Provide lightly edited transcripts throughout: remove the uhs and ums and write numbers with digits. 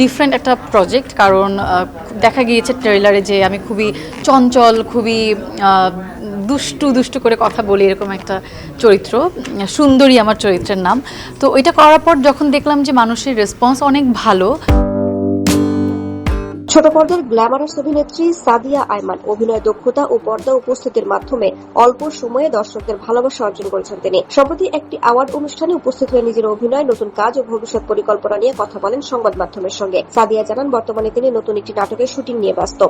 Different একটা project, কারণ দেখা গিয়েছে ট্রেলারে যে আমি খুবই চঞ্চল, খুবই দুষ্টু দুষ্টু করে কথা বলি, এরকম একটা চরিত্র। সুন্দরী আমার চরিত্রের নাম। তো ওইটা করার পর যখন দেখলাম যে মানুষের রেসপন্স অনেক ভালো। ছোট পর্দার গ্ল্যামারাস অভিনেত্রী সাদিয়া আয়মান অভিনয় দক্ষতা ও পর্দা উপস্থিতির মাধ্যমে অল্প সময়ে দর্শকদের ভালোবাসা অর্জন করেছেন তিনি। সম্প্রতি একটি অ্যাওয়ার্ড অনুষ্ঠানে উপস্থিত হয়ে নিজের অভিনয়, নতুন কাজ ও ভবিষ্যৎ পরিকল্পনা নিয়ে কথা বলেন সংবাদ মাধ্যমের সঙ্গে। সাদিয়া জানান, বর্তমানে তিনি নতুন একটি নাটকের শুটিং নিয়ে ব্যস্ত।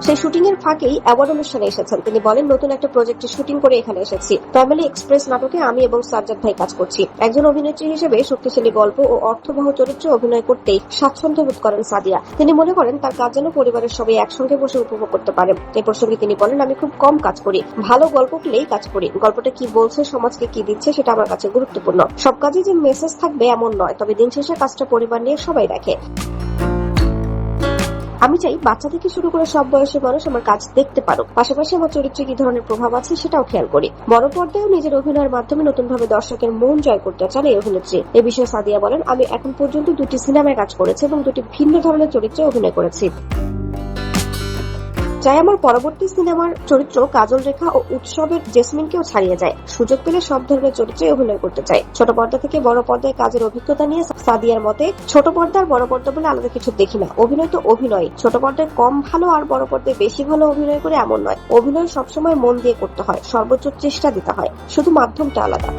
সেই শুটিং এর ফাঁকেই অ্যাওয়ার্ড অনুষ্ঠানে এসেছেন। তিনি বলেন, নতুন একটা প্রজেক্টের শুটিং করে এখানে এসেছি। ফ্যামিলি এক্সপ্রেস নাটকে আমি এবং সাজ্জাদ ভাই কাজ করছি। একজন অভিনেত্রী হিসেবে শক্তিশালী গল্প ও অর্থবহ চরিত্রে অভিনয় করতেই স্বাচ্ছন্দ্য বোধ করেন সাদিয়া। তিনি মনে করেন তার কাজ যেন পরিবারের সবাই একসঙ্গে বসে উপভোগ করতে পারে। এই প্রসঙ্গে তিনি বলেন, আমি খুব কম কাজ করি, ভালো গল্প পেলেই কাজ করি। গল্পটা কি বলছে, সমাজকে কি দিচ্ছে, সেটা আমার কাছে গুরুত্বপূর্ণ। সব কাজে যে মেসেজ থাকবে এমন নয়, তবে দিন শেষে কাজটা পরিবার নিয়ে সবাই দেখে। আমি চাই বাচ্চা থেকে শুরু করে সব বয়সের মানুষ আমার কাজ দেখতে পারুক, পাশাপাশি আমার চরিত্রে কি ধরনের প্রভাব আছে সেটাও খেয়াল করি। বড় পর্দায়ও নিজের অভিনয়ের মাধ্যমে নতুনভাবে দর্শকের মন জয় করতে চান এই অভিনেত্রী। এ বিষয়ে সাদিয়া বলেন, আমি এখন পর্যন্ত 2টি সিনেমায় কাজ করেছি এবং 2টি ভিন্ন ধরনের চরিত্রে অভিনয় করেছি। চাই আমার পরবর্তী সিনেমার চরিত্র কাজল রেখা ও উৎসবের জেসমিনকেও ছাড়িয়ে যায়। সুযোগ পেলে সব ধরনের চরিত্রে অভিনয় করতে চাই। ছোট পর্দা থেকে বড় পর্দায় কাজের অভিজ্ঞতা নিয়ে সাদিয়ার মতে, ছোট পর্দা আর বড় পর্দা বলে আলাদা কিছু দেখি না। অভিনয় তো অভিনয়। ছোট পর্দায় কম ভালো আর বড় পর্দায় বেশি ভালো অভিনয় করে এমন নয়। অভিনয় সবসময় মন দিয়ে করতে হয়, সর্বোচ্চ চেষ্টা দিতে হয়, শুধু মাধ্যমটা আলাদা।